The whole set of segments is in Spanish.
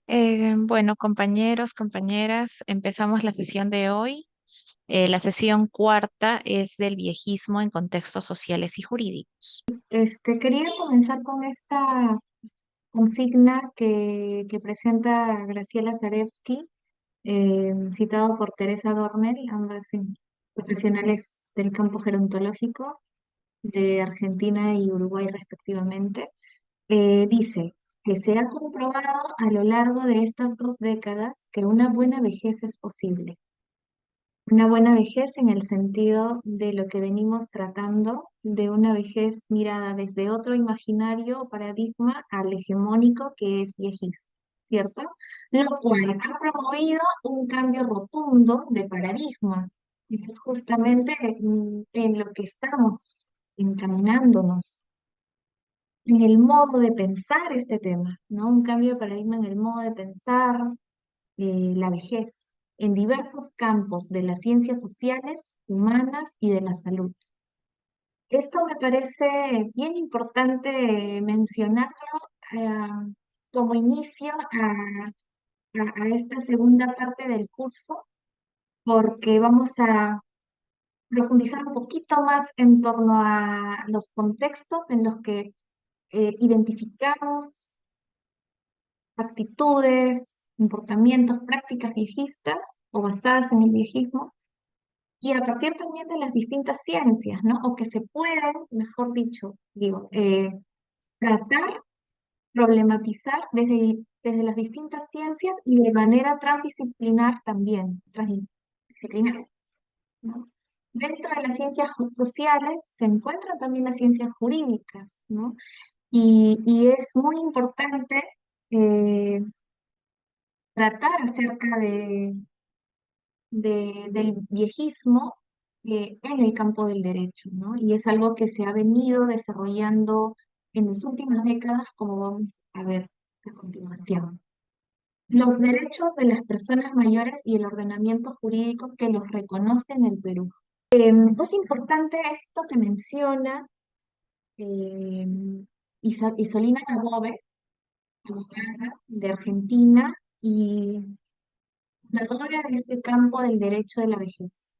Bueno, compañeros, compañeras, empezamos la sesión de hoy. La sesión cuarta es del viejismo en contextos sociales y jurídicos. Quería comenzar con esta consigna que presenta Graciela Zarevsky, citado por Teresa Dornel, ambas profesionales del campo gerontológico de Argentina y Uruguay respectivamente. Dice que se ha comprobado a lo largo de estas 2 décadas que una buena vejez es posible. Una buena vejez en el sentido de lo que venimos tratando, de una vejez mirada desde otro imaginario o paradigma al hegemónico que es viejismo, ¿cierto? Lo cual ha promovido un cambio rotundo de paradigma, y es justamente en lo que estamos encaminándonos, en el modo de pensar este tema, ¿no? Un cambio de paradigma en el modo de pensar la vejez en diversos campos de las ciencias sociales, humanas y de la salud. Esto me parece bien importante mencionarlo eh, como inicio a esta segunda parte del curso, porque vamos a profundizar un poquito más en torno a los contextos en los que identificamos actitudes, comportamientos, prácticas viejistas o basadas en el viejismo. Y a partir también de las distintas ciencias, ¿no? O que se pueden, mejor dicho, digo, tratar, problematizar desde las distintas ciencias y de manera transdisciplinar también, transdisciplinar, ¿no? Dentro de las ciencias sociales se encuentran también las ciencias jurídicas, ¿no? Y es muy importante eh, tratar acerca del viejismo en el campo del derecho, ¿no? Y es algo que se ha venido desarrollando en las últimas décadas, como vamos a ver a continuación. Los derechos de las personas mayores y el ordenamiento jurídico que los reconoce en el Perú. Es importante esto que menciona eh, Isolina Cabove, abogada de Argentina y fundadora de este campo del derecho de la vejez.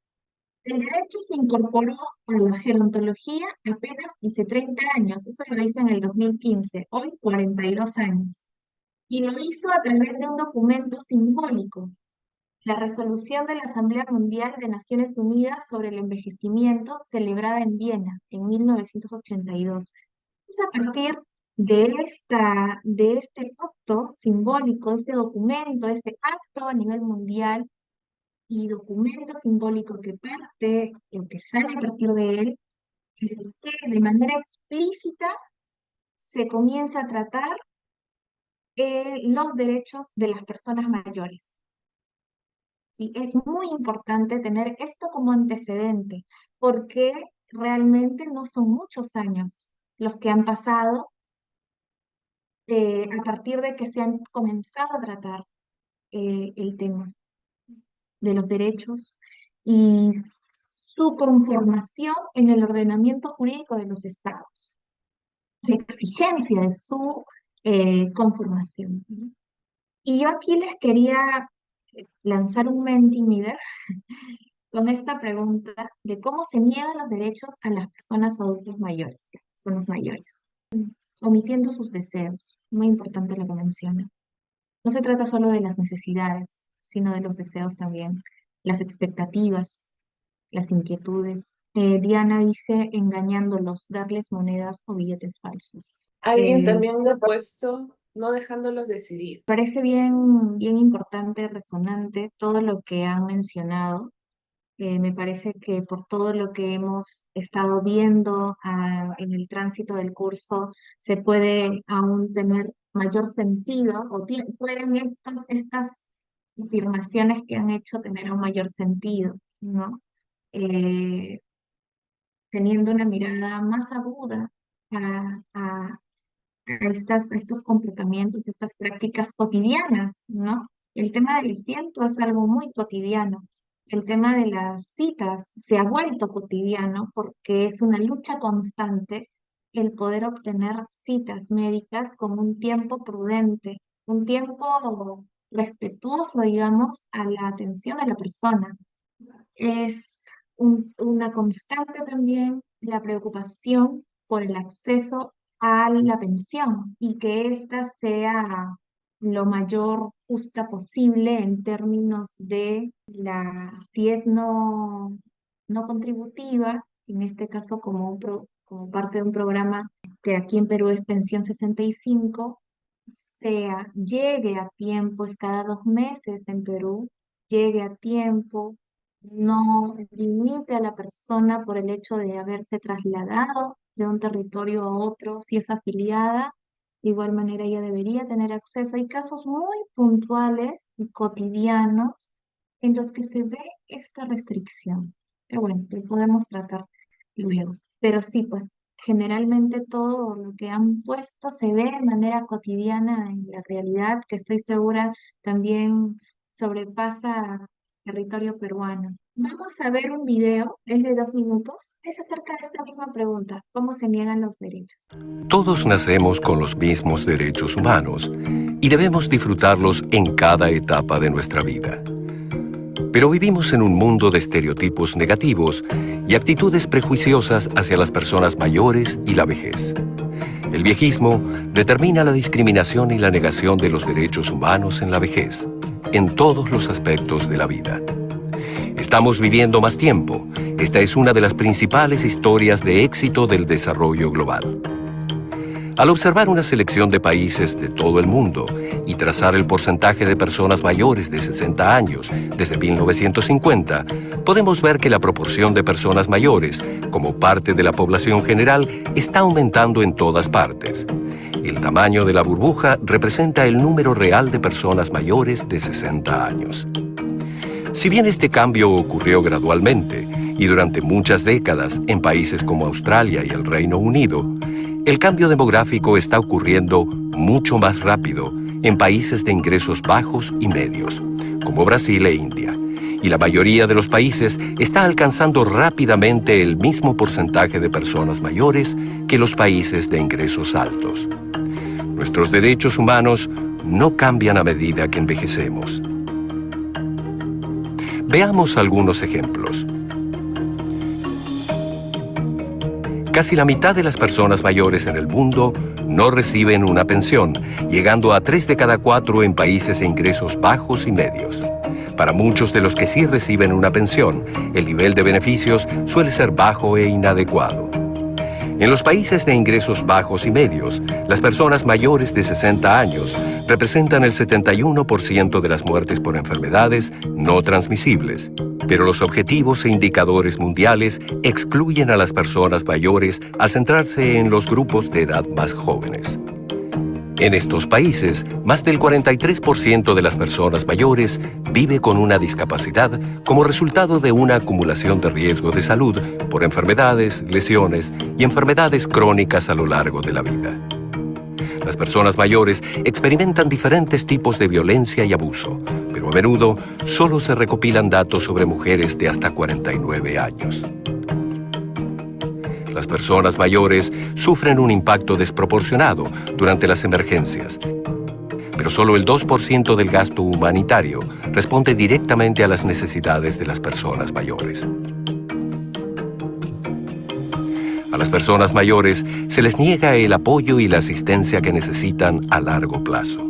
El derecho se incorporó a la gerontología apenas hace 30 años, eso lo hizo en el 2015, hoy 42 años, y lo hizo a través de un documento simbólico, la resolución de la Asamblea Mundial de Naciones Unidas sobre el envejecimiento, celebrada en Viena en 1982. Es a partir de este acto simbólico, este documento, este acto a nivel mundial, y documento simbólico que parte, o que sale a partir de él, que de manera explícita se comienza a tratar los derechos de las personas mayores. ¿Sí? Es muy importante tener esto como antecedente, porque realmente no son muchos años los que han pasado a partir de que se han comenzado a tratar el tema de los derechos y su conformación en el ordenamiento jurídico de los estados, la exigencia de su conformación, ¿no? Y yo aquí les quería lanzar un Mentimeter con esta pregunta de cómo se niegan los derechos a las personas adultas mayores, las personas mayores, omitiendo sus deseos. Muy importante lo que menciona. No se trata solo de las necesidades, sino de los deseos también, las expectativas, las inquietudes. Diana dice engañándolos, darles monedas o billetes falsos. Alguien también lo ha puesto, no dejándolos decidir. Parece bien, bien importante, resonante todo lo que han mencionado. Me parece que por todo lo que hemos estado viendo en el tránsito del curso, se puede aún tener mayor sentido o pueden estas afirmaciones que han hecho tener un mayor sentido, ¿no? Eh, Teniendo una mirada más aguda a estos comportamientos, estas prácticas cotidianas, ¿no? El tema del asiento es algo muy cotidiano. El tema de las citas se ha vuelto cotidiano porque es una lucha constante el poder obtener citas médicas con un tiempo prudente. un tiempo respetuoso, digamos, a la atención de la persona. Es una constante también la preocupación por el acceso a la pensión y que ésta sea lo mayor justa posible en términos de si es no contributiva, en este caso como parte de un programa que aquí en Perú es Pensión 65, llegue a tiempo, es cada 2 meses en Perú, llegue a tiempo, no limite a la persona por el hecho de haberse trasladado de un territorio a otro, si es afiliada, de igual manera ella debería tener acceso. Hay casos muy puntuales y cotidianos en los que se ve esta restricción. Pero bueno, lo podemos tratar luego. Pero sí, pues generalmente todo lo que han puesto se ve de manera cotidiana en la realidad, que estoy segura también sobrepasa territorio peruano. Vamos a ver un video, es de 2 minutos, es acerca de esta misma pregunta, ¿cómo se niegan los derechos? Todos nacemos con los mismos derechos humanos y debemos disfrutarlos en cada etapa de nuestra vida. Pero vivimos en un mundo de estereotipos negativos y actitudes prejuiciosas hacia las personas mayores y la vejez. El viejismo determina la discriminación y la negación de los derechos humanos en la vejez, en todos los aspectos de la vida. Estamos viviendo más tiempo. Esta es una de las principales historias de éxito del desarrollo global. Al observar una selección de países de todo el mundo y trazar el porcentaje de personas mayores de 60 años desde 1950, podemos ver que la proporción de personas mayores, como parte de la población general, está aumentando en todas partes. El tamaño de la burbuja representa el número real de personas mayores de 60 años. Si bien este cambio ocurrió gradualmente y durante muchas décadas en países como Australia y el Reino Unido, el cambio demográfico está ocurriendo mucho más rápido en países de ingresos bajos y medios, como Brasil e India, y la mayoría de los países está alcanzando rápidamente el mismo porcentaje de personas mayores que los países de ingresos altos. Nuestros derechos humanos no cambian a medida que envejecemos. Veamos algunos ejemplos. Casi la mitad de las personas mayores en el mundo no reciben una pensión, llegando a 3 de cada 4 en países de ingresos bajos y medios. Para muchos de los que sí reciben una pensión, el nivel de beneficios suele ser bajo e inadecuado. En los países de ingresos bajos y medios, las personas mayores de 60 años representan el 71% de las muertes por enfermedades no transmisibles. Pero los objetivos e indicadores mundiales excluyen a las personas mayores al centrarse en los grupos de edad más jóvenes. En estos países, más del 43% de las personas mayores vive con una discapacidad como resultado de una acumulación de riesgo de salud por enfermedades, lesiones y enfermedades crónicas a lo largo de la vida. Las personas mayores experimentan diferentes tipos de violencia y abuso, pero a menudo solo se recopilan datos sobre mujeres de hasta 49 años. Las personas mayores sufren un impacto desproporcionado durante las emergencias, pero solo el 2% del gasto humanitario responde directamente a las necesidades de las personas mayores. A las personas mayores se les niega el apoyo y la asistencia que necesitan a largo plazo.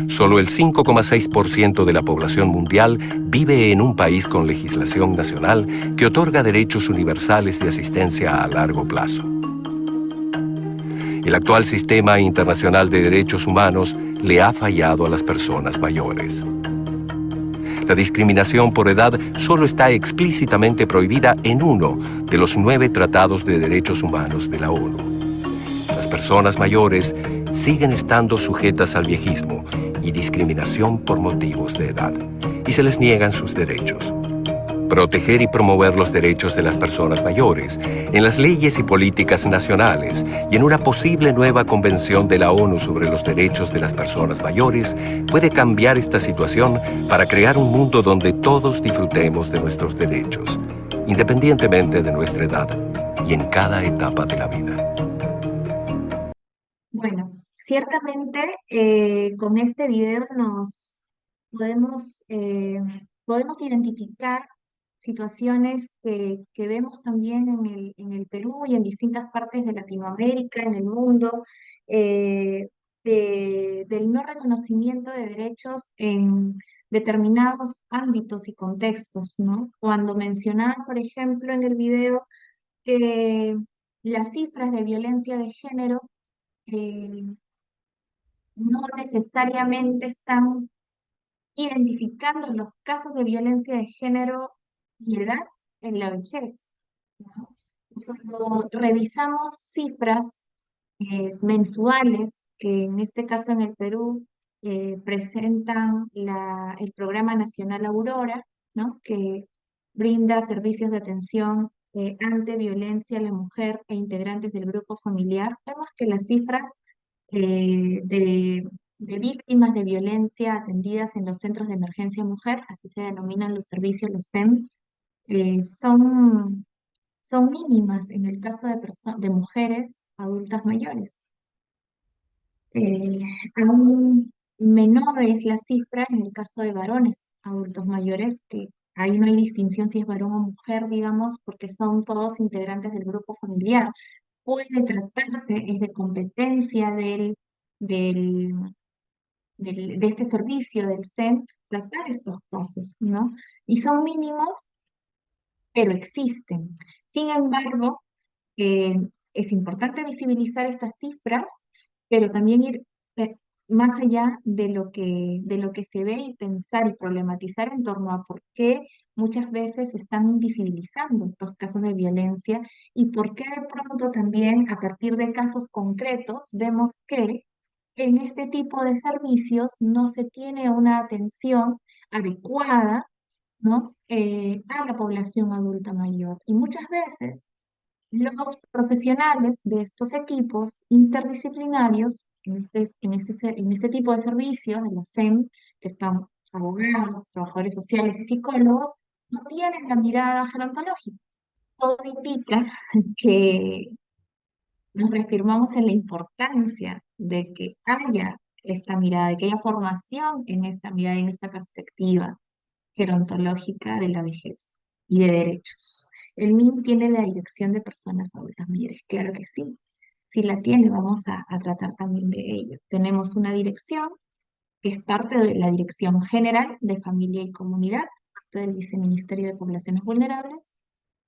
Solo el 5,6% de la población mundial vive en un país con legislación nacional que otorga derechos universales de asistencia a largo plazo. El actual sistema internacional de derechos humanos le ha fallado a las personas mayores. La discriminación por edad solo está explícitamente prohibida en uno de los 9 tratados de derechos humanos de la ONU. Las personas mayores siguen estando sujetas al viejismo y discriminación por motivos de edad, y se les niegan sus derechos. Proteger y promover los derechos de las personas mayores en las leyes y políticas nacionales y en una posible nueva convención de la ONU sobre los derechos de las personas mayores puede cambiar esta situación para crear un mundo donde todos disfrutemos de nuestros derechos, independientemente de nuestra edad y en cada etapa de la vida. Bueno, ciertamente con este video nos podemos identificar situaciones que vemos también en el Perú y en distintas partes de Latinoamérica, en el mundo, eh, del no reconocimiento de derechos en determinados ámbitos y contextos, ¿no? Cuando mencionaba, por ejemplo, en el video que las cifras de violencia de género eh, no necesariamente están identificando los casos de violencia de género y edad en la vejez, ¿no? Cuando revisamos cifras mensuales, que en este caso en el Perú presentan el Programa Nacional Aurora, ¿no? Que brinda servicios de atención ante violencia a la mujer e integrantes del grupo familiar, vemos que las cifras eh, de, de víctimas de violencia atendidas en los centros de emergencia mujer, así se denominan los servicios, los SEM, son mínimas en el caso de mujeres adultas mayores. Eh, Aún menor es la cifra en el caso de varones adultos mayores, que ahí no hay distinción si es varón o mujer, digamos, porque son todos integrantes del grupo familiar. Puede tratarse, es de competencia del, de este servicio, del SEM, tratar estos casos, ¿no? Y son mínimos, pero existen. Sin embargo, eh, es importante visibilizar estas cifras, pero también ir eh, más allá de lo que se ve y pensar y problematizar en torno a por qué muchas veces se están invisibilizando estos casos de violencia y por qué de pronto también a partir de casos concretos vemos que en este tipo de servicios no se tiene una atención adecuada, ¿no? A la población adulta mayor. Y muchas veces los profesionales de estos equipos interdisciplinarios, en este tipo de servicios, de los SEM, que están abogados, trabajadores sociales y psicólogos, no tienen la mirada gerontológica. Todo indica que nos reafirmamos en la importancia de que haya esta mirada, de que haya formación en esta mirada, en esta perspectiva gerontológica de la vejez y de derechos. ¿El MIM tiene la dirección de personas adultas mayores? Claro que sí. Si la tiene, vamos a tratar también de ello. Tenemos una dirección que es parte de la Dirección General de Familia y Comunidad, parte del Viceministerio de Poblaciones Vulnerables,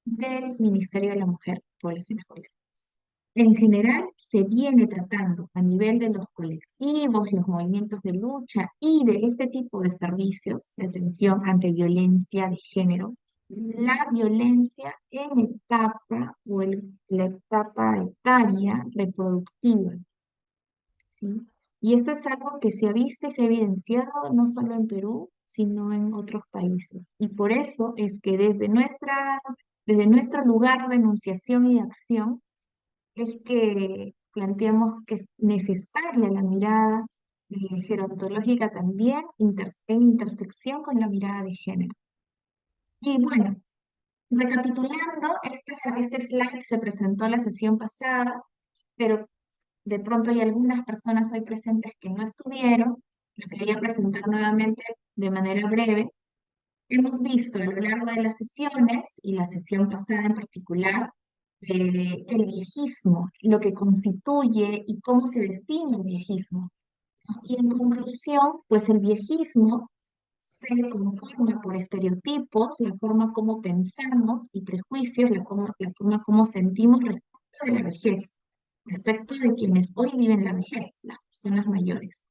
del Ministerio de la Mujer y Poblaciones Vulnerables. En general, se viene tratando a nivel de los colectivos, los movimientos de lucha y de este tipo de servicios de atención ante violencia de género, la violencia en etapa la etapa etaria reproductiva, ¿sí? Y eso es algo que se ha visto y se ha evidenciado no solo en Perú, sino en otros países. Y por eso es que desde nuestro lugar de enunciación y de acción, es que planteamos que es necesaria la mirada gerontológica también en intersección con la mirada de género. Y bueno, recapitulando, este slide se presentó la sesión pasada, pero de pronto hay algunas personas hoy presentes que no estuvieron, lo quería presentar nuevamente de manera breve. Hemos visto a lo largo de las sesiones, y la sesión pasada en particular, el viejismo, lo que constituye y cómo se define el viejismo. Y en conclusión, pues el viejismo se conforma por estereotipos, la forma como pensamos y prejuicios, la forma como sentimos respecto de la vejez, respecto de quienes hoy viven la vejez, las personas mayores.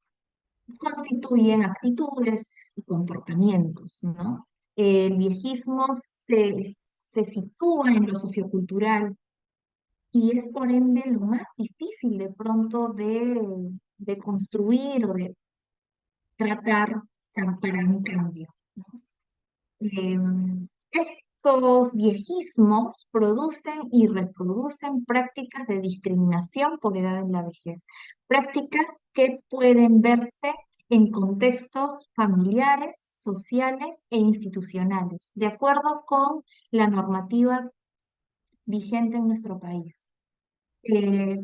Constituyen actitudes y comportamientos, ¿no? El viejismo se sitúa en lo sociocultural y es por ende lo más difícil de pronto de construir o de tratar para un cambio, ¿no? Estos viejismos producen y reproducen prácticas de discriminación por edad en la vejez, prácticas que pueden verse en contextos familiares, sociales e institucionales, de acuerdo con la normativa vigente en nuestro país. Eh,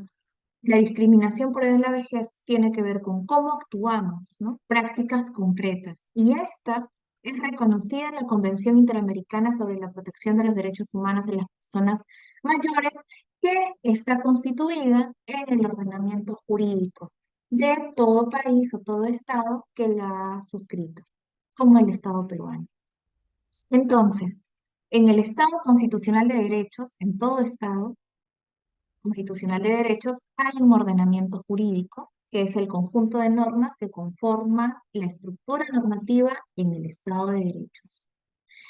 La discriminación por edad en la vejez tiene que ver con cómo actuamos, ¿no? Prácticas concretas. Y esta es reconocida en la Convención Interamericana sobre la Protección de los Derechos Humanos de las Personas Mayores, que está constituida en el ordenamiento jurídico de todo país o todo estado que la ha suscrito, como el Estado peruano. Entonces, en el Estado constitucional de derechos, en todo Estado constitucional de derechos, hay un ordenamiento jurídico, que es el conjunto de normas que conforma la estructura normativa en el Estado de derechos.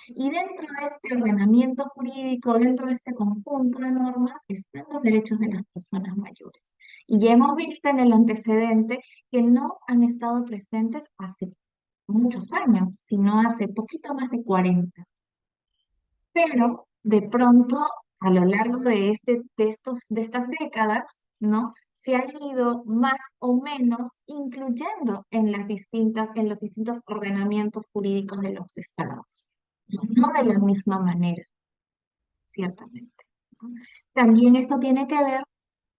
Y dentro de este ordenamiento jurídico, dentro de este conjunto de normas, están los derechos de las personas mayores. Y ya hemos visto en el antecedente que no han estado presentes hace muchos años, sino hace poquito más de 40. Pero de pronto, a lo largo de estas décadas, ¿no? Se ha ido más o menos incluyendo en en los distintos ordenamientos jurídicos de los estados. No de la misma manera, ciertamente, ¿no? También esto tiene que ver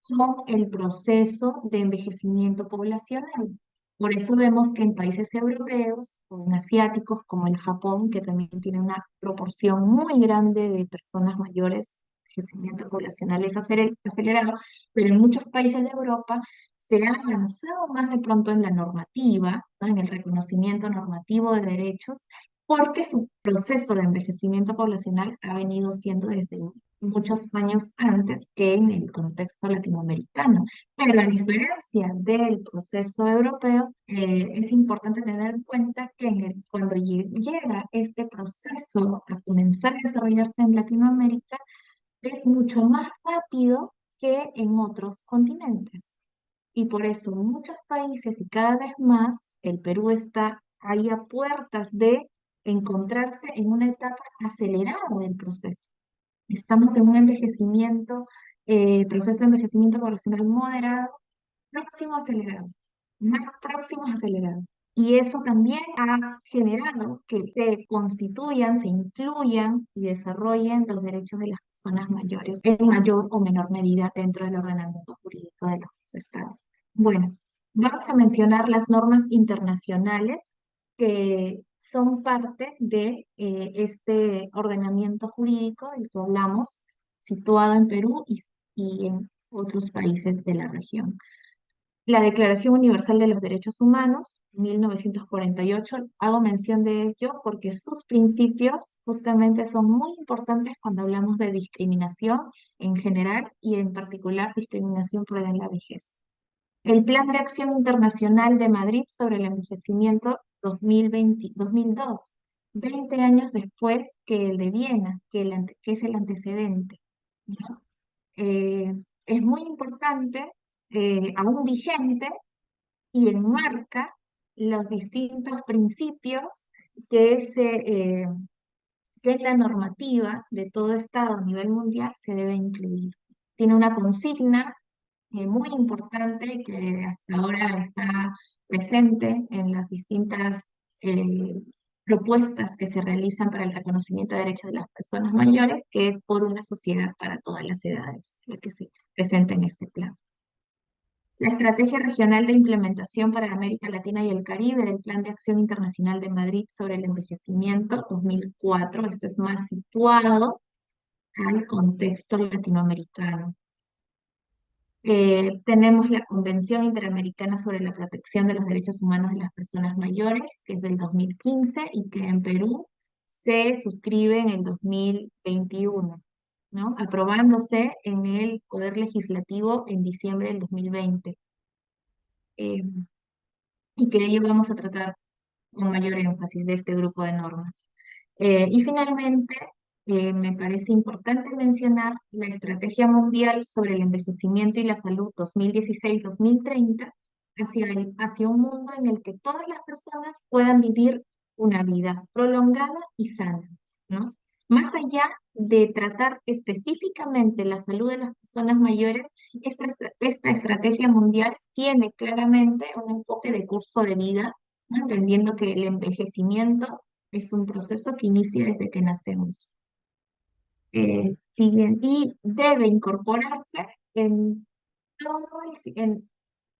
con el proceso de envejecimiento poblacional. Por eso vemos que en países europeos o en asiáticos como el Japón, que también tiene una proporción muy grande de personas mayores, envejecimiento poblacional es acelerado, pero en muchos países de Europa se ha avanzado más de pronto en la normativa, ¿no? En el reconocimiento normativo de derechos, porque su proceso de envejecimiento poblacional ha venido siendo desde muchos años antes que en el contexto latinoamericano. Pero a diferencia del proceso europeo, es importante tener en cuenta que cuando llega este proceso a comenzar a desarrollarse en Latinoamérica, es mucho más rápido que en otros continentes. Y por eso en muchos países y cada vez más el Perú está ahí a puertas de encontrarse en una etapa acelerada del proceso. Estamos en un proceso de envejecimiento poblacional moderado, próximo a acelerado, más próximo a acelerado. Y eso también ha generado que se constituyan, se incluyan y desarrollen los derechos de las personas mayores en mayor o menor medida dentro del ordenamiento jurídico de los estados. Bueno, vamos a mencionar las normas internacionales que son parte de este ordenamiento jurídico del que hablamos, situado en Perú y en otros países de la región. La Declaración Universal de los Derechos Humanos, 1948, hago mención de ello porque sus principios justamente son muy importantes cuando hablamos de discriminación en general y en particular discriminación por edad en la vejez. El Plan de Acción Internacional de Madrid sobre el Envejecimiento 2002, 20 años después que el de Viena, que es el antecedente, ¿no? Es muy importante, aún vigente, y enmarca los distintos principios que, que la normativa de todo Estado a nivel mundial se debe incluir. Tiene una consigna muy importante que hasta ahora está presente en las distintas eh, propuestas que se realizan para el reconocimiento de derechos de las personas mayores, que es por una sociedad para todas las edades, la que se presenta en este plan. La Estrategia Regional de Implementación para América Latina y el Caribe del Plan de Acción Internacional de Madrid sobre el Envejecimiento 2004, esto es más situado al contexto latinoamericano. Tenemos la Convención Interamericana sobre la Protección de los Derechos Humanos de las Personas Mayores, que es del 2015 y que en Perú se suscribe en el 2021, ¿no? Aprobándose en el Poder Legislativo en diciembre del 2020. Eh, y que de ello vamos a tratar con mayor énfasis de este grupo de normas. Y finalmente, me parece importante mencionar la Estrategia Mundial sobre el Envejecimiento y la Salud 2016-2030 hacia un mundo en el que todas las personas puedan vivir una vida prolongada y sana, ¿no? Más allá de tratar específicamente la salud de las personas mayores, esta estrategia mundial tiene claramente un enfoque de curso de vida, ¿no? Entendiendo que el envejecimiento es un proceso que inicia desde que nacemos. Y debe incorporarse en en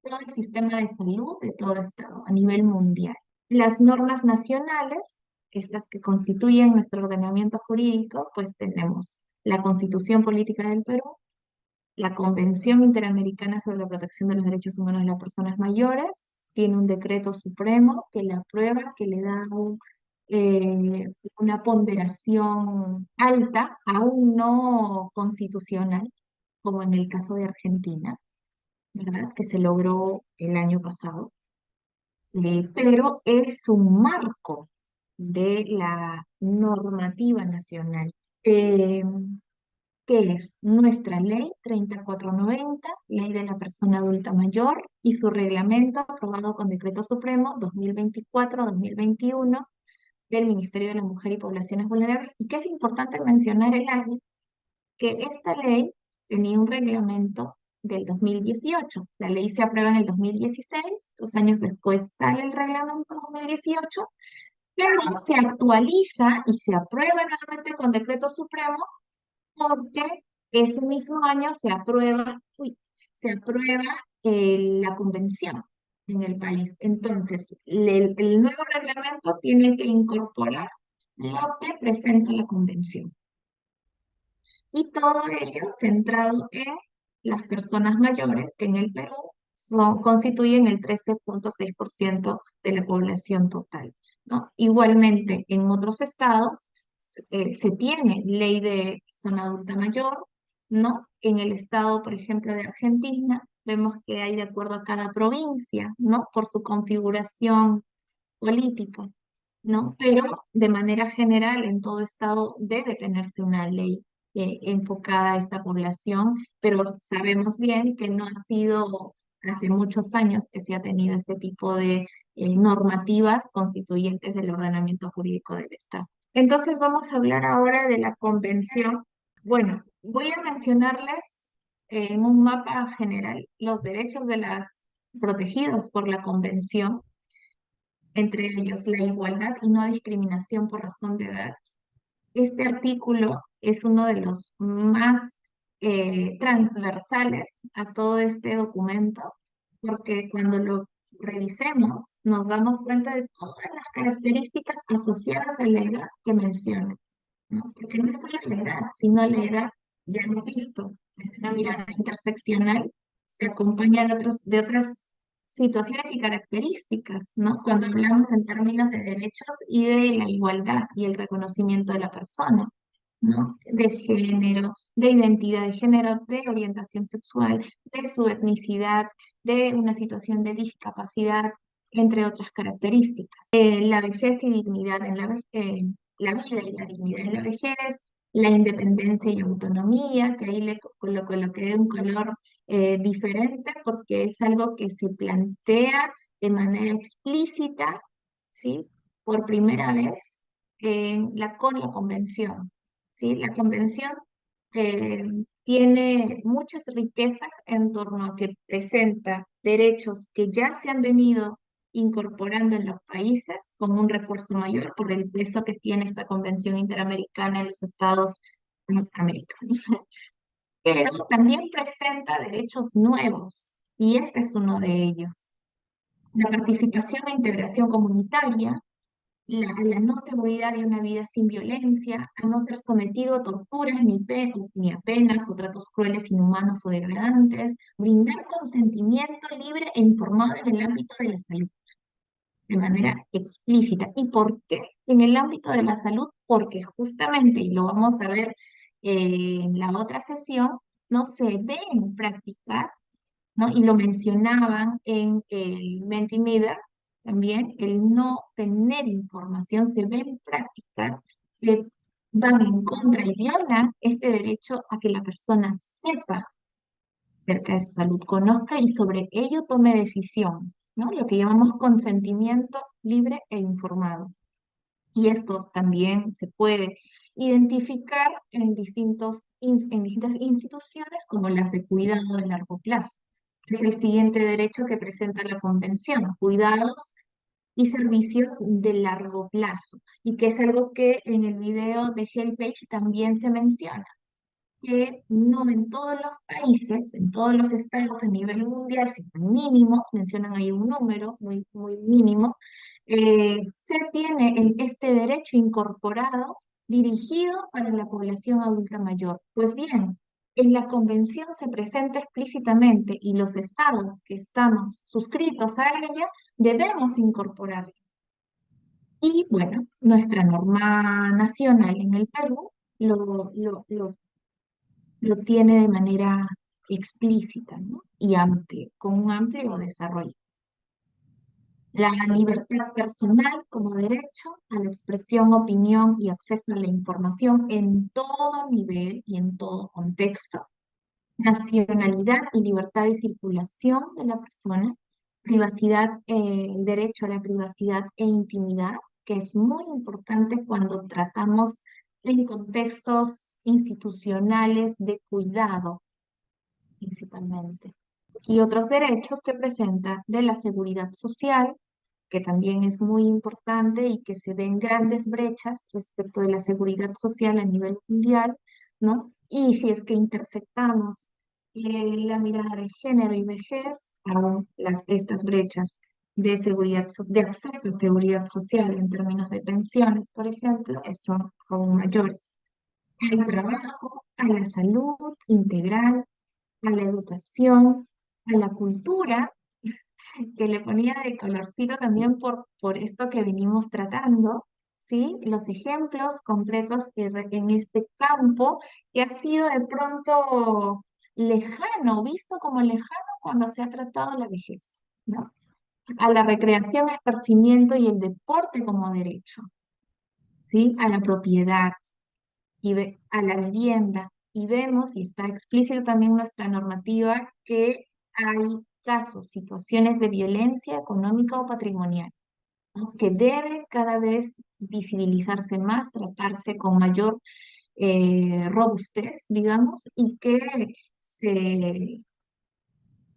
todo el sistema de salud de todo estado a nivel mundial. Las normas nacionales, estas que constituyen nuestro ordenamiento jurídico, pues tenemos la Constitución Política del Perú, la Convención Interamericana sobre la Protección de los Derechos Humanos de las Personas Mayores, tiene un decreto supremo que la aprueba, que le da una ponderación alta, aún no constitucional, como en el caso de Argentina, ¿verdad? Que se logró el año pasado, pero es un marco de la normativa nacional. Eh, que es nuestra ley 3490, ley de la persona adulta mayor, y su reglamento aprobado con Decreto Supremo 2024-2021 del Ministerio de la Mujer y Poblaciones Vulnerables, y que es importante mencionar el año, que esta ley tenía un reglamento del 2018. La ley se aprueba en el 2016, 2 años después sale el reglamento 2018, pero se actualiza y se aprueba nuevamente con Decreto Supremo porque ese mismo año se aprueba la convención en el país. Entonces, el nuevo reglamento tiene que incorporar lo que presenta la convención. Y todo ello centrado en las personas mayores, que en el Perú constituyen el 13,6% de la población total, ¿no? Igualmente, en otros estados se tiene ley de persona adulta mayor, ¿no? En el estado, por ejemplo, de Argentina, vemos que hay de acuerdo a cada provincia, ¿no? Por su configuración política, ¿no? Pero de manera general, en todo estado debe tenerse una ley enfocada a esta población, pero sabemos bien que no ha sido hace muchos años que se ha tenido este tipo de normativas constituyentes del ordenamiento jurídico del Estado. Entonces vamos a hablar ahora de la convención. Bueno, voy a mencionarles en un mapa general los derechos de las protegidos por la convención, entre ellos la igualdad y no discriminación por razón de edad. Este artículo es uno de los más transversales a todo este documento, porque cuando lo revisemos nos damos cuenta de todas las características asociadas a la edad que menciona, ¿no? Porque no es solo la edad, sino la edad, ya hemos visto, desde una mirada interseccional, se acompaña de otras situaciones y características, ¿no? Cuando hablamos en términos de derechos y de la igualdad y el reconocimiento de la persona, ¿no? De género, de identidad de género, de orientación sexual, de su etnicidad, de una situación de discapacidad, entre otras características. La vejez y dignidad en la vida y la dignidad en la vejez, la independencia y autonomía, que ahí le coloqué un color diferente porque es algo que se plantea de manera explícita, ¿sí? Por primera vez con la convención, ¿sí? La convención eh, tiene muchas riquezas en torno a que presenta derechos que ya se han venido incorporando en los países con un refuerzo mayor por el peso que tiene esta Convención Interamericana en los Estados americanos. Pero también presenta derechos nuevos y este es uno de ellos. La participación e integración comunitaria, la no seguridad de una vida sin violencia, a no ser sometido a torturas ni a penas o tratos crueles, inhumanos o degradantes, brindar consentimiento libre e informado en el ámbito de la salud, de manera explícita. ¿Y por qué en el ámbito de la salud? Porque justamente, y lo vamos a ver en la otra sesión, no se ven prácticas, ¿no? Y lo mencionaban en el Mentimeter también, el no tener información, se ven prácticas que van en contra y violan este derecho a que la persona sepa acerca de su salud, conozca y sobre ello tome decisión, ¿no? Lo que llamamos consentimiento libre e informado. Y esto también se puede identificar en distintas instituciones como las de cuidado de largo plazo. Es el siguiente derecho que presenta la Convención, cuidados y servicios de largo plazo, y que es algo que en el video de HelpAge también se menciona, que no en todos los países, en todos los estados a nivel mundial, sino mínimos, mencionan ahí un número muy, muy mínimo, se tiene este derecho incorporado dirigido para la población adulta mayor. Pues bien, en la convención se presenta explícitamente y los estados que estamos suscritos a ella debemos incorporarlo. Y bueno, nuestra norma nacional en el Perú lo tiene de manera explícita, ¿no? Y amplia, con un amplio desarrollo. La libertad personal como derecho a la expresión, opinión y acceso a la información en todo nivel y en todo contexto. Nacionalidad y libertad de circulación de la persona. Privacidad, el derecho a la privacidad e intimidad, que es muy importante cuando tratamos en contextos institucionales de cuidado, principalmente. Y otros derechos que presenta de la seguridad social, que también es muy importante y que se ven grandes brechas respecto de la seguridad social a nivel mundial, ¿no? Y si es que intersectamos la mirada de género y vejez, aún estas brechas de seguridad, de acceso a seguridad social en términos de pensiones, por ejemplo, son aún mayores. Al trabajo, a la salud integral, a la educación, a la cultura, que le ponía de colorcito también por esto que venimos tratando, ¿sí? Los ejemplos concretos en este campo que ha sido de pronto lejano, visto como lejano cuando se ha tratado la vejez, ¿no? A la recreación, esparcimiento y el deporte como derecho, ¿sí? A la propiedad, a la vivienda. Y vemos, y está explícito también nuestra normativa, que hay casos, situaciones de violencia económica o patrimonial, ¿no? Que debe cada vez visibilizarse más, tratarse con mayor robustez, digamos, y que se,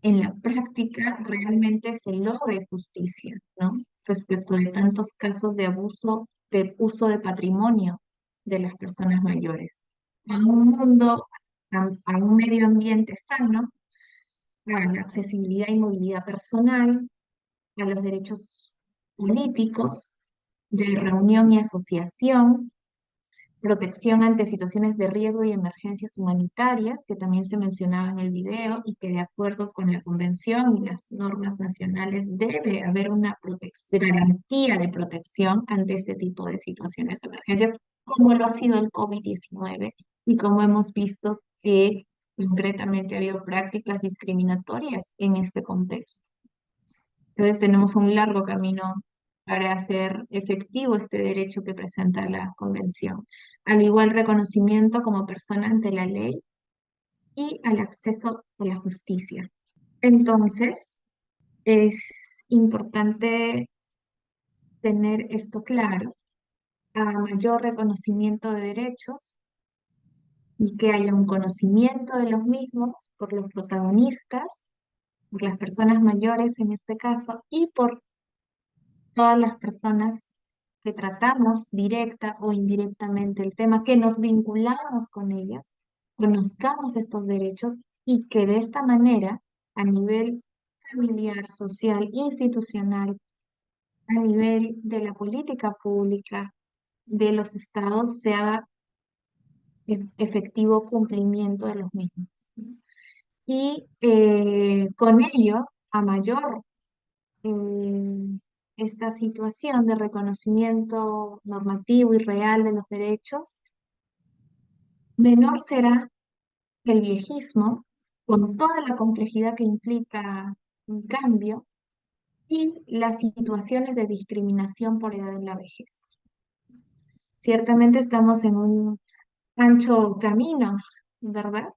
en la práctica realmente se logre justicia, ¿no? Respecto de tantos casos de abuso, de uso de patrimonio de las personas mayores. A un mundo, a un medio ambiente sano, a la accesibilidad y movilidad personal, a los derechos políticos de reunión y asociación, protección ante situaciones de riesgo y emergencias humanitarias, que también se mencionaba en el video y que de acuerdo con la convención y las normas nacionales debe haber una garantía de protección ante este tipo de situaciones de emergencias, como lo ha sido el COVID-19 y como hemos visto que concretamente ha habido prácticas discriminatorias en este contexto. Entonces tenemos un largo camino para hacer efectivo este derecho que presenta la Convención, al igual reconocimiento como persona ante la ley y al acceso a la justicia. Entonces, es importante tener esto claro, a mayor reconocimiento de derechos y que haya un conocimiento de los mismos por los protagonistas, por las personas mayores en este caso, y por todas las personas que tratamos directa o indirectamente el tema, que nos vinculamos con ellas, conozcamos estos derechos y que de esta manera, a nivel familiar, social, institucional, a nivel de la política pública de los estados, se haga efectivo cumplimiento de los mismos, ¿no? Y con ello, a mayor eh, esta situación de reconocimiento normativo y real de los derechos, menor será el viejismo, con toda la complejidad que implica un cambio, y las situaciones de discriminación por edad en la vejez. Ciertamente estamos en un ancho camino, ¿verdad?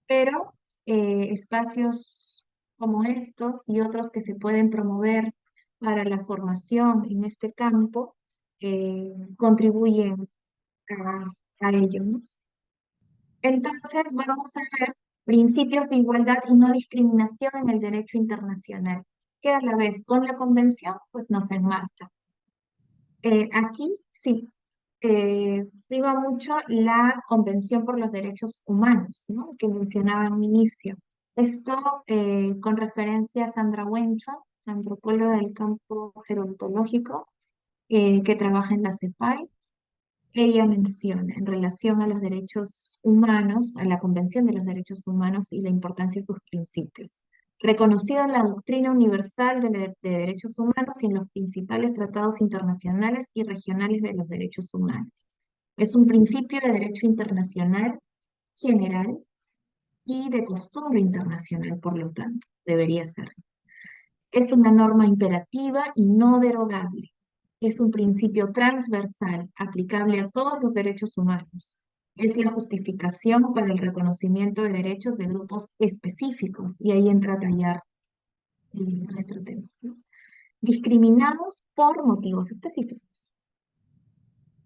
Pero espacios como estos y otros que se pueden promover para la formación en este campo contribuyen a ello, ¿no? Entonces vamos a ver principios de igualdad y no discriminación en el derecho internacional, que a la vez con la convención pues nos enmarca. Aquí sí, prima mucho la Convención por los Derechos Humanos, ¿no? Que mencionaba en un inicio. Esto con referencia a Sandra Wencho, antropóloga del campo gerontológico, que trabaja en la CEPAL. Ella menciona en relación a los derechos humanos, a la Convención de los Derechos Humanos y la importancia de sus principios. Reconocido en la doctrina universal de derechos humanos y en los principales tratados internacionales y regionales de los derechos humanos. Es un principio de derecho internacional general y de costumbre internacional, por lo tanto, debería ser. Es una norma imperativa y no derogable. Es un principio transversal, aplicable a todos los derechos humanos. Es la justificación para el reconocimiento de derechos de grupos específicos, y ahí entra a tallar nuestro tema, ¿no? Discriminados por motivos específicos.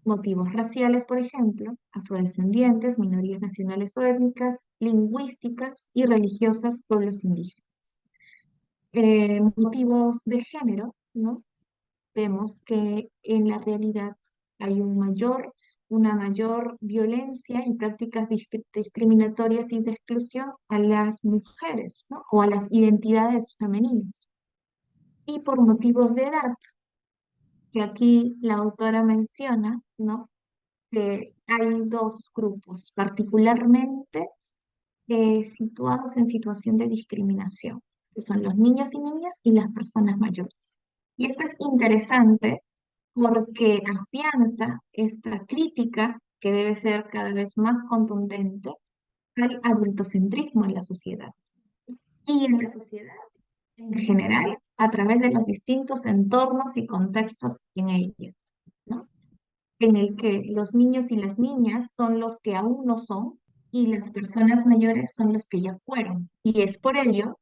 Motivos raciales, por ejemplo, afrodescendientes, minorías nacionales o étnicas, lingüísticas y religiosas, pueblos indígenas. Motivos de género, ¿no? Vemos que en la realidad hay una mayor violencia y prácticas discriminatorias y de exclusión a las mujeres, ¿no? O a las identidades femeninas. Y por motivos de edad, que aquí la autora menciona, ¿no? Que hay dos grupos particularmente situados en situación de discriminación, que son los niños y niñas y las personas mayores. Y esto es interesante porque afianza esta crítica que debe ser cada vez más contundente al adultocentrismo en la sociedad. Y en la sociedad en general, a través de los distintos entornos y contextos en ella, ¿no? En el que los niños y las niñas son los que aún no son y las personas mayores son los que ya fueron. Y es por ello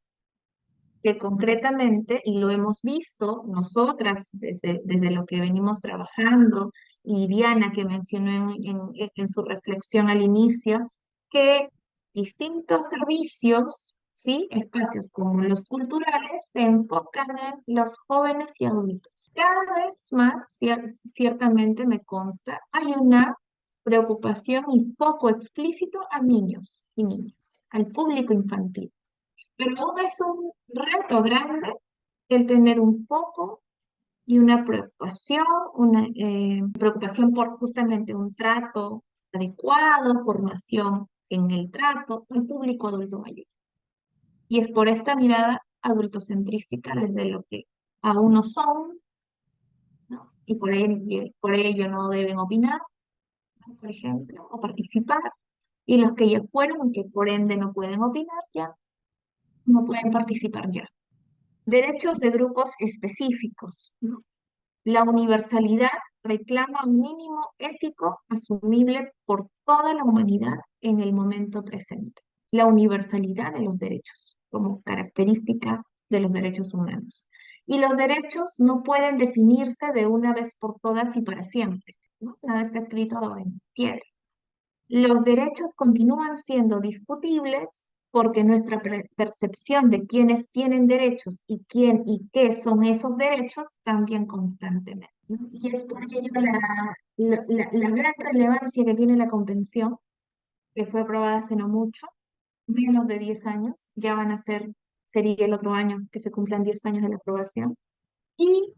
que concretamente, y lo hemos visto nosotras desde lo que venimos trabajando, y Diana que mencionó en su reflexión al inicio, que distintos servicios, ¿sí? Espacios como los culturales se enfocan en los jóvenes y adultos. Cada vez más, ciertamente me consta, hay una preocupación y foco explícito a niños y niñas, al público infantil. Pero aún es un reto grande el tener un foco y una preocupación por justamente un trato adecuado, formación en el trato al público adulto mayor. Y es por esta mirada adultocentrística desde lo que aún no son, ¿no? Y por ello no deben opinar, ¿no? Por ejemplo, o participar, y los que ya fueron y que por ende no pueden opinar ya, no pueden participar ya. Derechos de grupos específicos, ¿no? La universalidad reclama un mínimo ético asumible por toda la humanidad en el momento presente. La universalidad de los derechos como característica de los derechos humanos. Y los derechos no pueden definirse de una vez por todas y para siempre, ¿no? Nada está escrito en piedra. Los derechos continúan siendo discutibles porque nuestra percepción de quiénes tienen derechos y quién y qué son esos derechos cambian constantemente, ¿no? Y es por ello la gran relevancia que tiene la Convención, que fue aprobada hace no mucho, menos de 10 años, ya sería el otro año que se cumplan 10 años de la aprobación. Y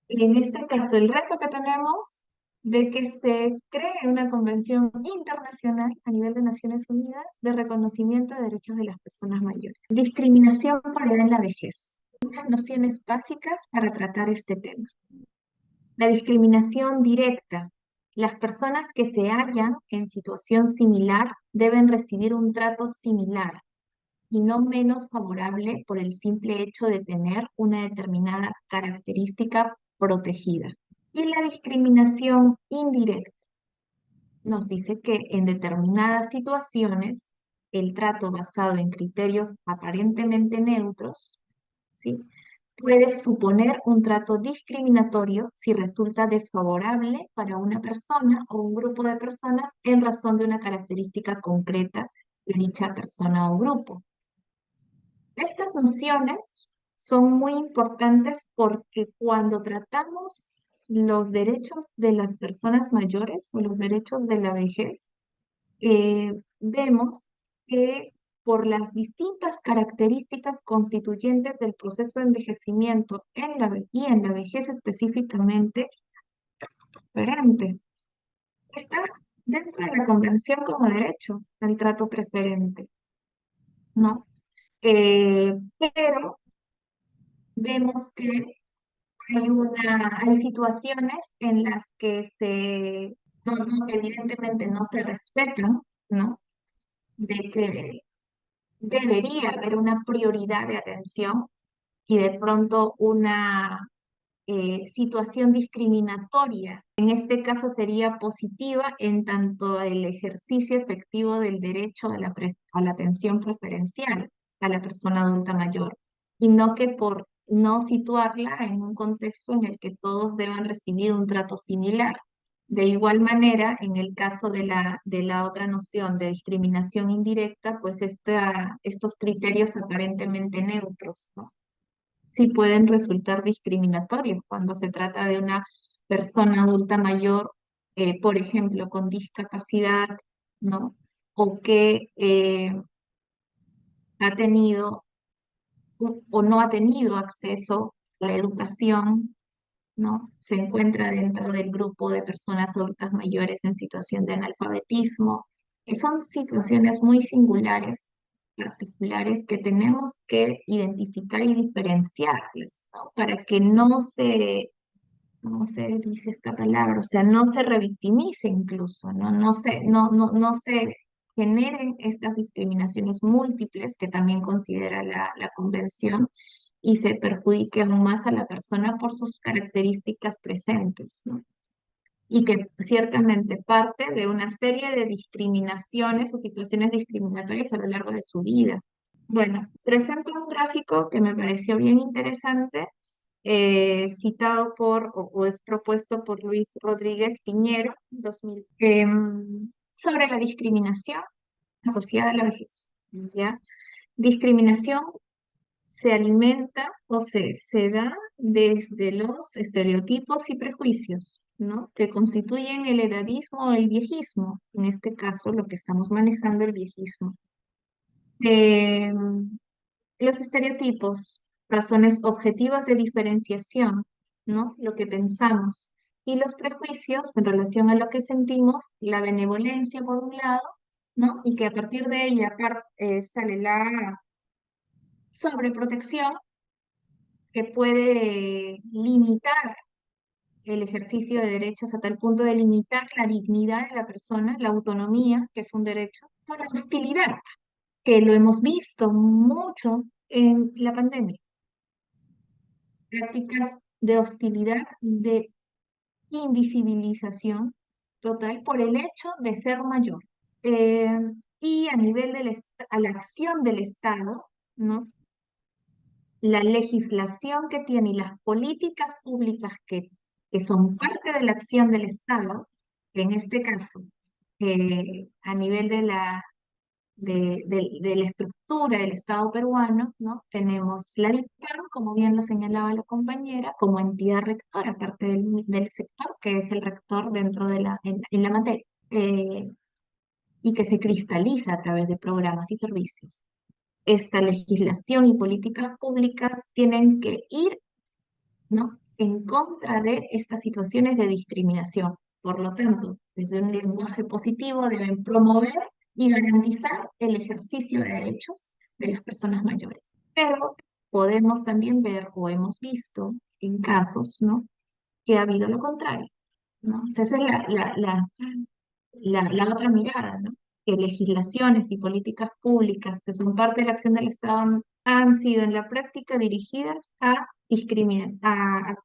en este caso, el reto que tenemos de que se cree una convención internacional a nivel de Naciones Unidas de reconocimiento de derechos de las personas mayores. Discriminación por edad en la vejez. Unas nociones básicas para tratar este tema. La discriminación directa. Las personas que se hallan en situación similar deben recibir un trato similar y no menos favorable por el simple hecho de tener una determinada característica protegida. Y la discriminación indirecta nos dice que en determinadas situaciones el trato basado en criterios aparentemente neutros, ¿sí?, puede suponer un trato discriminatorio si resulta desfavorable para una persona o un grupo de personas en razón de una característica concreta de dicha persona o grupo. Estas nociones son muy importantes porque cuando tratamos los derechos de las personas mayores o los derechos de la vejez, vemos que por las distintas características constituyentes del proceso de envejecimiento y en la vejez específicamente, diferente. Está dentro de la Convención como derecho al trato preferente, ¿no? Pero vemos que hay situaciones en las que evidentemente no se respetan, ¿no? De que debería haber una prioridad de atención y de pronto una situación discriminatoria. En este caso sería positiva en tanto el ejercicio efectivo del derecho a la atención preferencial a la persona adulta mayor, y no que por no situarla en un contexto en el que todos deban recibir un trato similar. De igual manera, en el caso de la otra noción de discriminación indirecta, pues estos criterios aparentemente neutros, ¿no? Sí pueden resultar discriminatorios cuando se trata de una persona adulta mayor, por ejemplo, con discapacidad, ¿no? O que ha tenido o no ha tenido acceso a la educación, ¿no? Se encuentra dentro del grupo de personas adultas mayores en situación de analfabetismo. Son situaciones muy singulares, particulares, que tenemos que identificar y diferenciarlas, ¿no? Para que no se dice esta palabra, o sea, no se revictimice incluso, ¿no? No se generen estas discriminaciones múltiples que también considera la Convención, y se perjudique aún más a la persona por sus características presentes, ¿no? Y que ciertamente parte de una serie de discriminaciones o situaciones discriminatorias a lo largo de su vida. Bueno, presento un gráfico que me pareció bien interesante, citado o es propuesto por Luis Rodríguez Piñero, 2000, sobre la discriminación asociada a la vejez, ¿ya? Discriminación se alimenta o se da desde los estereotipos y prejuicios, ¿no? Que constituyen el edadismo o el viejismo, en este caso lo que estamos manejando, el viejismo. Eh, los estereotipos, razones objetivas de diferenciación, ¿no? Lo que pensamos. Y los prejuicios en relación a lo que sentimos, la benevolencia por un lado, ¿no? Y que a partir de ella sale la sobreprotección, que puede limitar el ejercicio de derechos a tal punto de limitar la dignidad de la persona, la autonomía, que es un derecho, por la hostilidad, que lo hemos visto mucho en la pandemia. Prácticas de hostilidad, de invisibilización total por el hecho de ser mayor. Eh, y a nivel a la acción del Estado, ¿no? La legislación que tiene y las políticas públicas que son parte de la acción del Estado, que en este caso, a nivel de la estructura del Estado peruano, ¿no? Tenemos la DIPAM, como bien lo señalaba la compañera, como entidad rectora, parte del sector, que es el rector dentro en la materia, y que se cristaliza a través de programas y servicios. Esta legislación y políticas públicas tienen que ir, ¿no? En contra de estas situaciones de discriminación. Por lo tanto, desde un lenguaje positivo deben promover y garantizar el ejercicio de derechos de las personas mayores. Pero podemos también ver o hemos visto en casos, ¿no? Que ha habido lo contrario, ¿no? O sea, esa es la otra mirada, ¿no? Que legislaciones y políticas públicas que son parte de la acción del Estado han sido en la práctica dirigidas a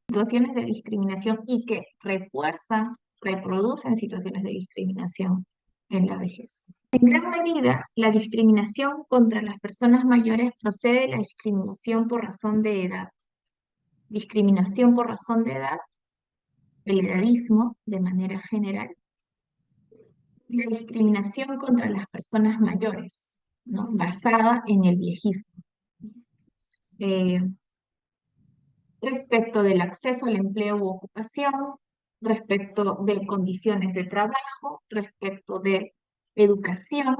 situaciones de discriminación y que refuerzan, reproducen situaciones de discriminación en la vejez. En gran medida, la discriminación contra las personas mayores procede de la discriminación por razón de edad. Discriminación por razón de edad, el edadismo de manera general, la discriminación contra las personas mayores, ¿no? Basada en el viejismo. respecto del acceso al empleo u ocupación, respecto de condiciones de trabajo, respecto de educación,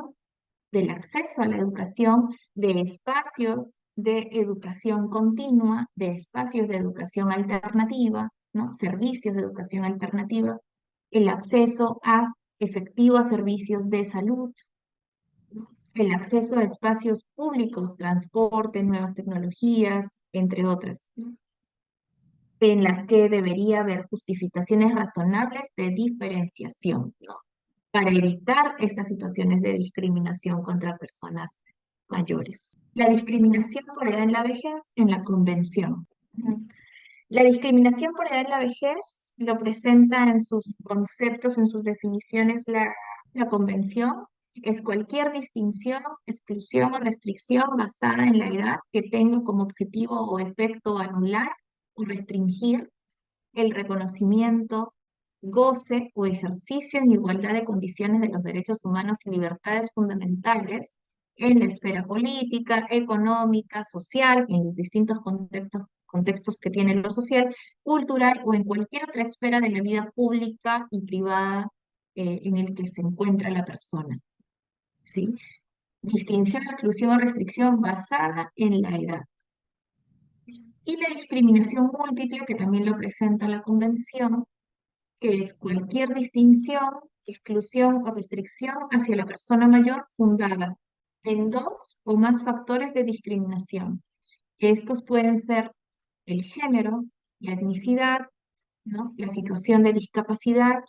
del acceso a la educación, de espacios de educación continua, de espacios de educación alternativa, ¿no? Servicios de educación alternativa, el acceso a efectivo a servicios de salud, ¿no? El acceso a espacios públicos, transporte, nuevas tecnologías, entre otras, ¿no? En las que debería haber justificaciones razonables de diferenciación, ¿no? Para evitar estas situaciones de discriminación contra personas mayores. La discriminación por edad en la vejez en la Convención. La discriminación por edad en la vejez lo presenta en sus conceptos, en sus definiciones, la Convención. Es cualquier distinción, exclusión o restricción basada en la edad que tenga como objetivo o efecto anular o restringir el reconocimiento, goce o ejercicio en igualdad de condiciones de los derechos humanos y libertades fundamentales en la esfera política, económica, social, en los distintos contextos que tiene lo social, cultural o en cualquier otra esfera de la vida pública y privada en el que se encuentra la persona. ¿Sí? Distinción, exclusión o restricción basada en la edad. Y la discriminación múltiple, que también lo presenta la Convención, que es cualquier distinción, exclusión o restricción hacia la persona mayor fundada en dos o más factores de discriminación. Estos pueden ser el género, la etnicidad, ¿no? La situación de discapacidad,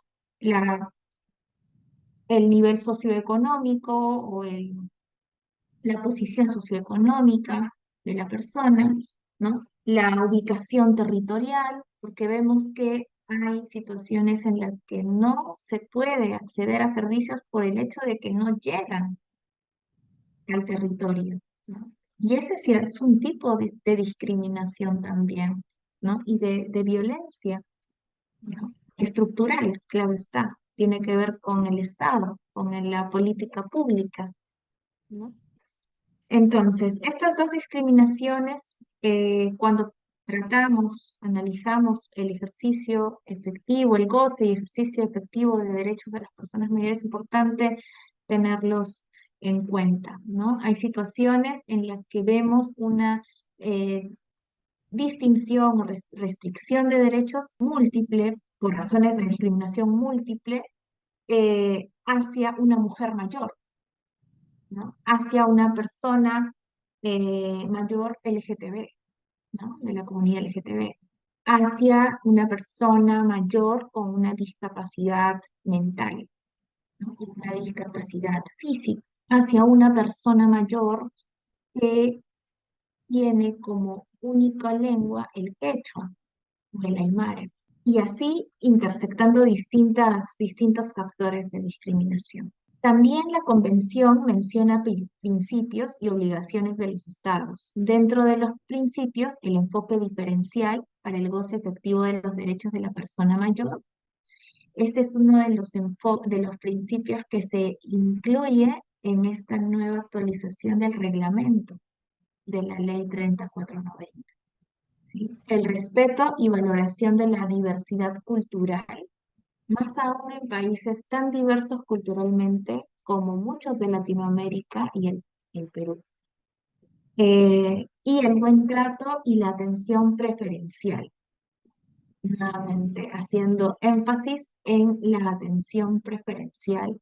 el nivel socioeconómico o la posición socioeconómica de la persona, ¿no? La ubicación territorial, porque vemos que hay situaciones en las que no se puede acceder a servicios por el hecho de que no llegan al territorio, ¿no? Y ese sí es un tipo de discriminación también, ¿no? Y de violencia, ¿no? Estructural, claro está, tiene que ver con el Estado, con la política pública, ¿no? Entonces, estas dos discriminaciones, cuando analizamos el ejercicio efectivo, el goce y ejercicio efectivo de derechos de las personas mayores, es importante tenerlos en cuenta, ¿no? Hay situaciones en las que vemos una distinción o restricción de derechos múltiple, por razones de discriminación múltiple, hacia una mujer mayor, ¿no? Hacia una persona mayor LGTB, ¿no? De la comunidad LGTB, hacia una persona mayor con una discapacidad mental, ¿no? Una discapacidad física, hacia una persona mayor que tiene como única lengua el quechua o el aymara, y así intersectando distintos factores de discriminación. También la Convención menciona principios y obligaciones de los Estados. Dentro de los principios, el enfoque diferencial para el goce efectivo de los derechos de la persona mayor. Este es uno de los principios que se incluye en esta nueva actualización del reglamento de la Ley 3490. ¿Sí? El respeto y valoración de la diversidad cultural, más aún en países tan diversos culturalmente como muchos de Latinoamérica y el Perú. Y el buen trato y la atención preferencial. Nuevamente, haciendo énfasis en la atención preferencial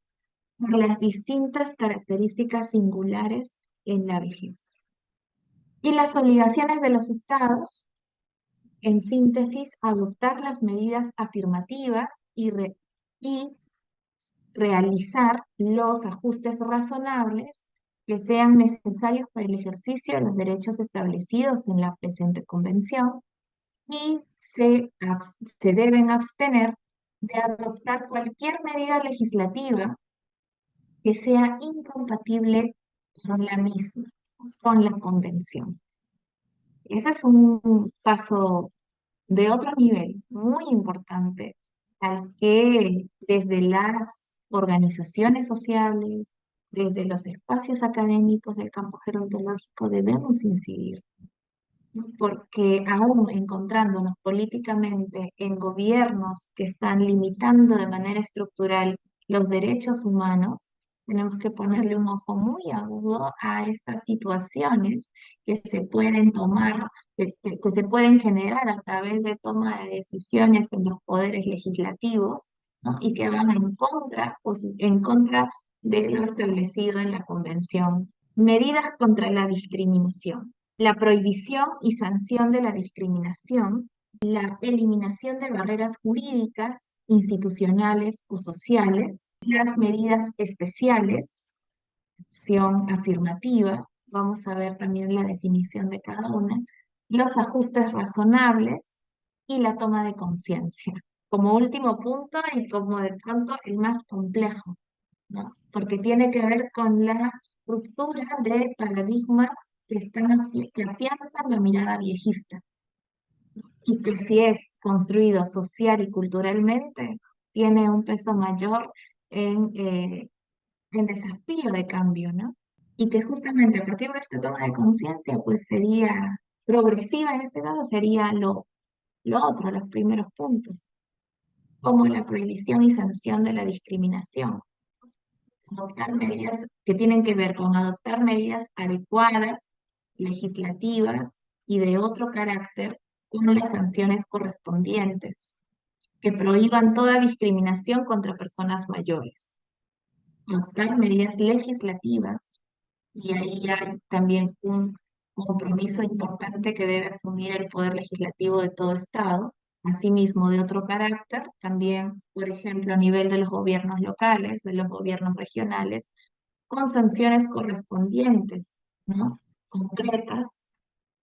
por las distintas características singulares en la vejez. Y las obligaciones de los estados, en síntesis, adoptar las medidas afirmativas y realizar los ajustes razonables que sean necesarios para el ejercicio de los derechos establecidos en la presente convención y se deben abstener de adoptar cualquier medida legislativa que sea incompatible con la misma, con la convención. Ese es un paso de otro nivel, muy importante, al que desde las organizaciones sociales, desde los espacios académicos del campo gerontológico debemos incidir. porque aún encontrándonos políticamente en gobiernos que están limitando de manera estructural los derechos humanos, tenemos que ponerle un ojo muy agudo a estas situaciones que se pueden tomar, que se pueden generar a través de toma de decisiones en los poderes legislativos, ¿no? Y que van en contra de lo establecido en la Convención. Medidas contra la discriminación, la prohibición y sanción de la discriminación, la eliminación de barreras jurídicas, institucionales o sociales, las medidas especiales, acción afirmativa, vamos a ver también la definición de cada una, los ajustes razonables y la toma de conciencia. Como último punto y como de pronto el más complejo, ¿no? Porque tiene que ver con la ruptura de paradigmas que afianzan la mirada viejista y que si es construido social y culturalmente, tiene un peso mayor en desafío de cambio, ¿no? Y que justamente a partir de esta toma de conciencia, pues sería progresiva en este caso, sería lo otro, los primeros puntos, como la prohibición y sanción de la discriminación, adoptar medidas que tienen que ver con adoptar medidas adecuadas, legislativas y de otro carácter con las sanciones correspondientes, que prohíban toda discriminación contra personas mayores. Adoptar medidas legislativas, y ahí hay también un compromiso importante que debe asumir el poder legislativo de todo Estado, asimismo de otro carácter, también, por ejemplo, a nivel de los gobiernos locales, de los gobiernos regionales, con sanciones correspondientes, ¿no? Concretas,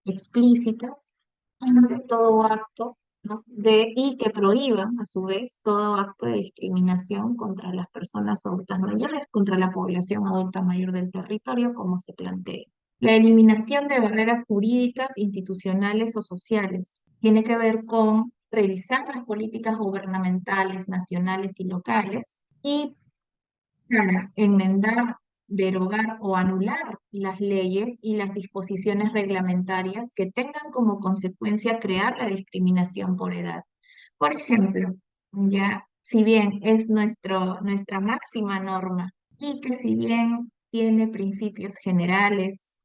explícitas, ante todo acto, ¿no? Y que prohíban, a su vez, todo acto de discriminación contra las personas adultas mayores, contra la población adulta mayor del territorio, como se plantea. La eliminación de barreras jurídicas, institucionales o sociales tiene que ver con revisar las políticas gubernamentales, nacionales y locales y para enmendar, derogar o anular las leyes y las disposiciones reglamentarias que tengan como consecuencia crear la discriminación por edad. Por ejemplo, ya, si bien es nuestra máxima norma y que si bien tiene principios generales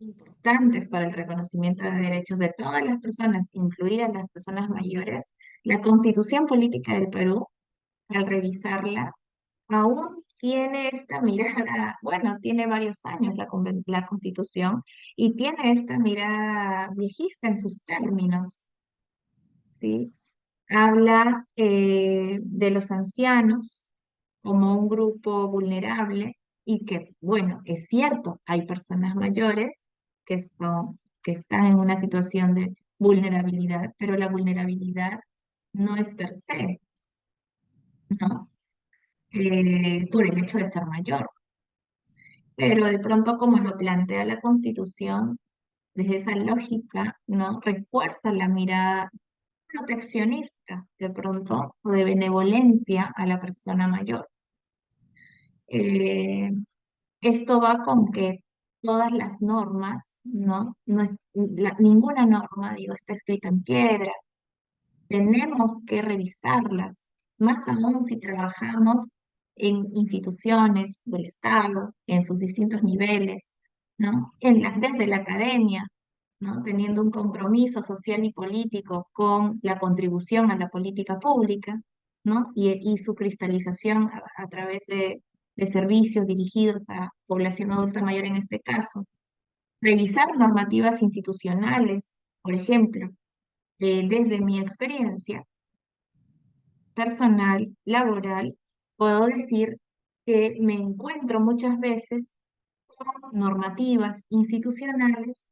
importantes para el reconocimiento de derechos de todas las personas, incluidas las personas mayores, la Constitución Política del Perú, al revisarla, aún tiene esta mirada, bueno, tiene varios años la Constitución y tiene esta mirada viejista en sus términos, ¿sí? Habla de los ancianos como un grupo vulnerable y que, bueno, es cierto, hay personas mayores que están en una situación de vulnerabilidad, pero la vulnerabilidad no es per se, ¿no? Por el hecho de ser mayor. Pero de pronto, como lo plantea la Constitución, desde esa lógica, ¿no? Refuerza la mirada proteccionista, de pronto, o de benevolencia a la persona mayor. Eh, Esto va con que todas las normas, ¿no? No es, ninguna norma, digo, está escrita en piedra. Tenemos que revisarlas, más aún si trabajamos en instituciones del Estado, en sus distintos niveles, ¿no? Desde la academia, ¿no? Teniendo un compromiso social y político con la contribución a la política pública, ¿no? Y su cristalización a través de servicios dirigidos a población adulta mayor en este caso. Revisar normativas institucionales, por ejemplo, desde mi experiencia personal, laboral, puedo decir que me encuentro muchas veces con normativas institucionales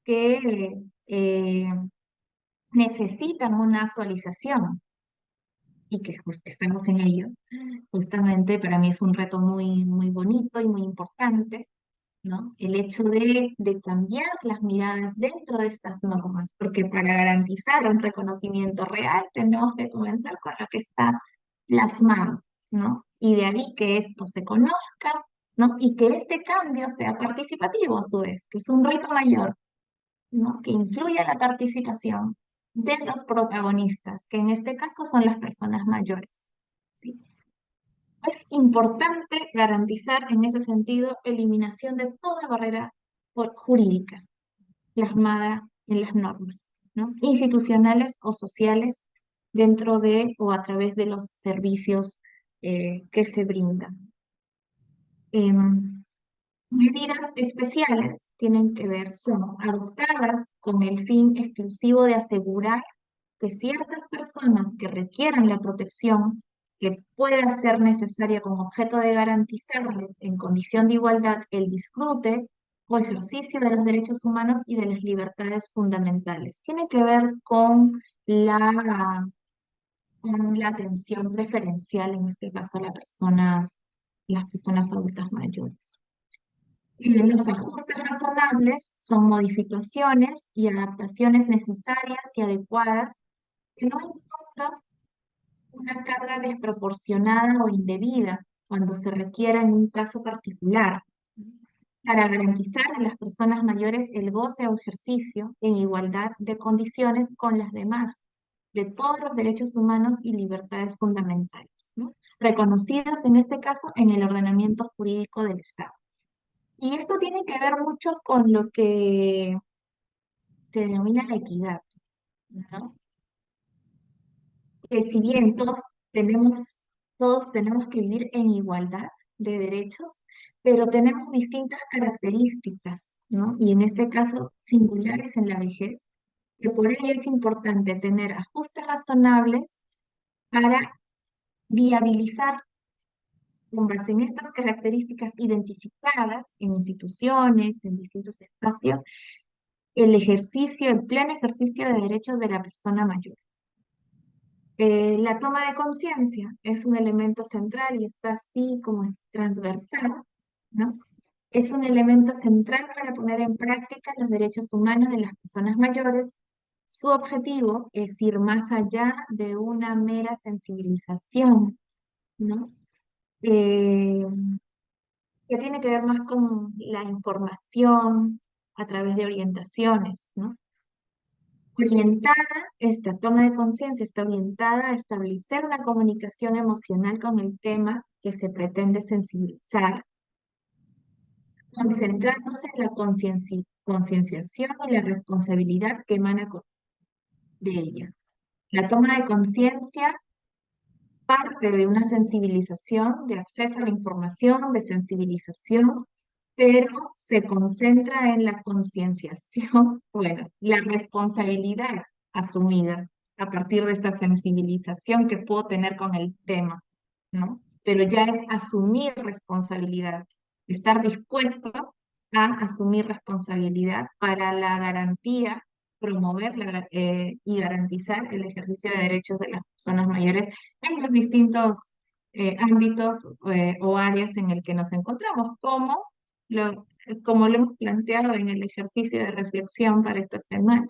que eh, necesitan una actualización y que estamos en ello. Justamente para mí es un reto muy, muy bonito y muy importante, ¿no? El hecho de cambiar las miradas dentro de estas normas, porque para garantizar un reconocimiento real tenemos que comenzar con lo que está plasmado, ¿no? Y de ahí que esto se conozca, ¿no? Y que este cambio sea participativo a su vez, que es un reto mayor, ¿no? Que incluya la participación de los protagonistas, que en este caso son las personas mayores, ¿sí? Es importante garantizar en ese sentido eliminación de toda barrera jurídica plasmada en las normas, ¿no? Institucionales o sociales dentro de o a través de los servicios que se brindan. Medidas especiales tienen que ver, son adoptadas con el fin exclusivo de asegurar que ciertas personas que requieran la protección que pueda ser necesaria con objeto de garantizarles en condición de igualdad el disfrute o ejercicio de los derechos humanos y de las libertades fundamentales. Tiene que ver con la atención preferencial, en este caso a las personas adultas mayores. Los ajustes razonables son modificaciones y adaptaciones necesarias y adecuadas que no impongan una carga desproporcionada o indebida cuando se requiera en un caso particular, para garantizar a las personas mayores el goce o ejercicio en igualdad de condiciones con las demás, de todos los derechos humanos y libertades fundamentales, ¿no? Reconocidos en este caso en el ordenamiento jurídico del Estado. Y esto tiene que ver mucho con lo que se denomina la equidad, ¿no? Que si bien todos tenemos que vivir en igualdad de derechos, pero tenemos distintas características, ¿no? Y en este caso, singulares en la vejez, que por ello es importante tener ajustes razonables para viabilizar, con base en estas características identificadas en instituciones, en distintos espacios, el pleno ejercicio de derechos de la persona mayor. La toma de conciencia es un elemento central y está así como es transversal, ¿no? Es un elemento central para poner en práctica los derechos humanos de las personas mayores. Su objetivo es ir más allá de una mera sensibilización, ¿no? Eh, que tiene que ver más con la información a través de orientaciones, ¿no? Esta toma de conciencia está orientada a establecer una comunicación emocional con el tema que se pretende sensibilizar, concentrándose en la concienciación y la responsabilidad que emana de ella. La toma de conciencia parte de una sensibilización, de acceso a la información, de sensibilización, pero se concentra en la concienciación, bueno, la responsabilidad asumida a partir de esta sensibilización que puedo tener con el tema, ¿no? Pero ya es asumir responsabilidad, estar dispuesto a asumir responsabilidad para la garantía, y garantizar el ejercicio de derechos de las personas mayores en los distintos ámbitos o áreas en el que nos encontramos, como lo hemos planteado en el ejercicio de reflexión para esta semana.